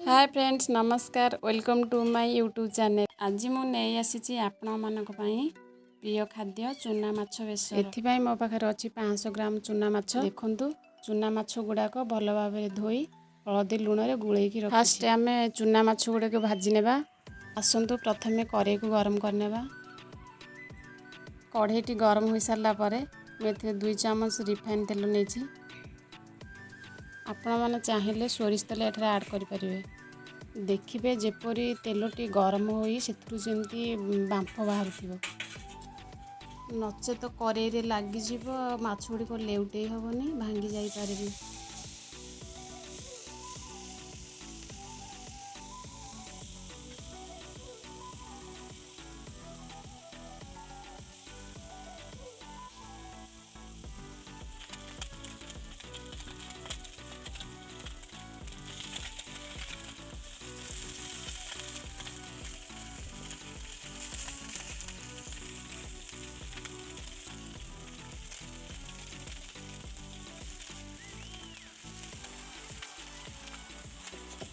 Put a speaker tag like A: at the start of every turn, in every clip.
A: हाय friends नमस्कार welcome to my YouTube channel. आज मु नहीं आसी आपण मानक पई प्रिय खाद्य चूना माछ बेसर। एथिपाई मो पाखे अच्छी 500 ग्राम चूना माछ। देखंतु चूना माछ गुड़ाक भल भाव धोई हलदी लुण रे गुळेकी रखि। फास्ट आमे चूना माछ गुड़ाक भाजी नेबा। आसंतु प्रथमे कढ़ई को गरम करनेबा। कढ़ईटी गरम हो सारा पर मैं 2 चामच रिफाइन तेल नहीं। आपण माने चाहिए सोरिष तेल एठारे ऐड करि परिबे। देखिए जेपरी तेलटी गरम होई सेतु जेमती बांफ बाहर थिबो नचे तो कड़ाई रे लागी जिवो माछ गुडी को लेउटे हबनी भांगी जाई पारेबी।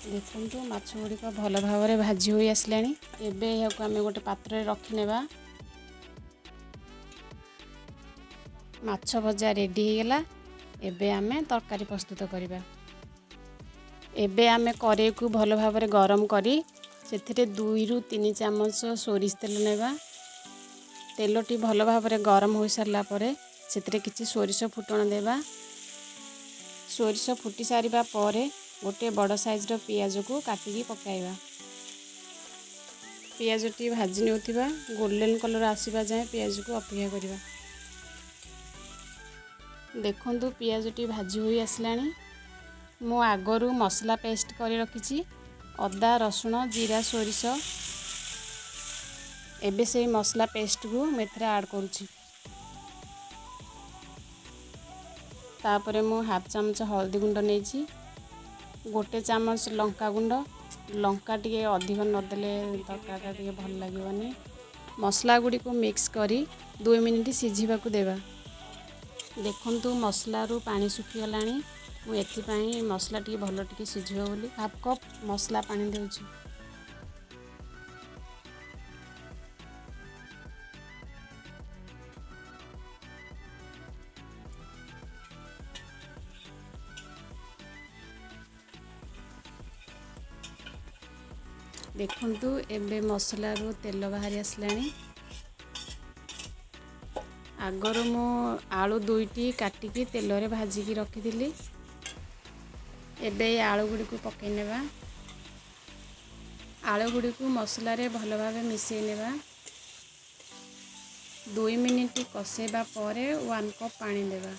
A: देखो माछ गुड़िक भल भाव में भाजी हो आसला। एबे को आम गोटे पात्र रखी नेबा। माछ भजा रेडी हो गला। एबे आमे तरकारी प्रस्तुत करिबा। एबे आमे कड़ाई को भल भाव में गरम करी सेथिरे 2 रु 3 चामच सोरिष तेल नेबा। तेलटी भल भाव में गरम हो सारा पर सेथिरे किछि सोरिष फुटण देबा। सोरिष फुटी सारिबा परे गोटे बड़ साइज रो पियाज को काटिकी पकाइबा। पियाज टी भाजी नेउथिबा गोल्डन कलर आसीबा जाए पियाज को अपेक्षा करिबा। देखंतु पियाज टी भाजी होई आसलानी। मु आगरू मसला पेस्ट करी रखिछि अदा रसुण जीरा सोरिष। एबे से मसला पेस्ट को मेथरे ऐड करूछि। तापरे मु हाफ चमच हल्दी गुंड नेछि। गोटे चामच लंका गुंड। लंका टी अधिक नदेले तरकारीटा टी भल लगे। मसला गुड़ी को मिक्स करी 2 मिनिट सिझीबा को देबा। देखंतु मसला रू पानी सुखी गलानी। मु एथिपाई मसला टी भल टी सिझिबो बोली हाफ कप मसला पानी देउछि। देखंतु एबे मसला रू तेल बाहरी आसलानी। आगर मु आलू 2टी काटिकी तेल रे भाजिकी रखिदिली। एबे आलू गुडी को पकाई नेबा। आलू गुडी को मसला रे भल भावे मिसई नेबा। 2 मिनिट कसेबा परे 1 कप पानी देबा।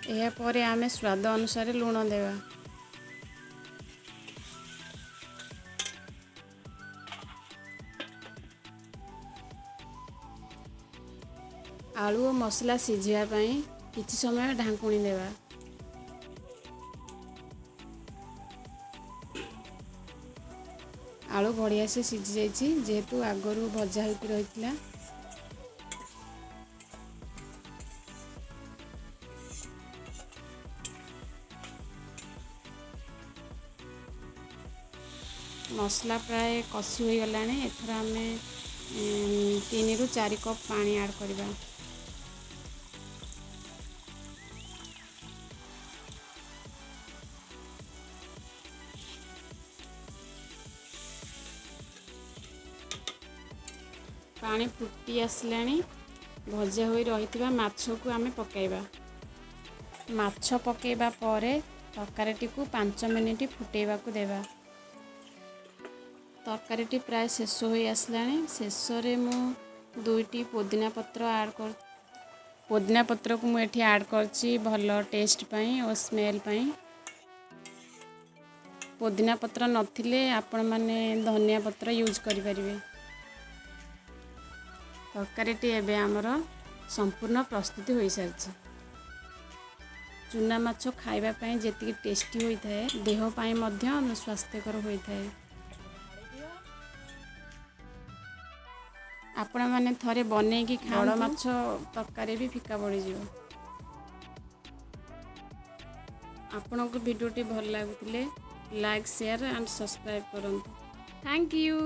A: या परे आमे स्वाद अनुसार लूण देवा। आलू और मसला सिझिया पई किछि समय ढांकुणी देवा। आलू बढ़िया से सिझी जाइछि जेहेतु आगरू भजा होती रहितला। मसला प्राय कषि हो गलानी। एथर आमे 3 रु 4 कप पानी ऐड करिबा। पानी फुटी आसलानी। भजा होई रहितबा माछ को आमे पकाइबा। माछ पकाइबा परे तरकारीटी को 5 मिनिट फुटेबा को देबा। तरकारीटी प्राय शेष हो आसलानी। शेष रे मु 2टी पुदीना पत्र ऐड कर पुदीना पत्र को मुझे ऐड करछि भल टेस्ट पई और स्मेल पई। पुदीना पत्र नथिले आपण माने धनिया पत्र यूज करि परिबे। तरकारीटी एबे हमर संपूर्ण प्रस्तुति हो सारी। चूना माछ खाइबा पई जेतिकी टेस्टी होता है देह पाई मध्य स्वास्थ्यकर होता है। आपण मैंने थरे बनैकी बड़ माछ तरकारी भी फिका पड़ जाओ। आपण को वीडियोटी भल लगुले लाइक शेयर एंड सब्सक्राइब करूँ। Thank you.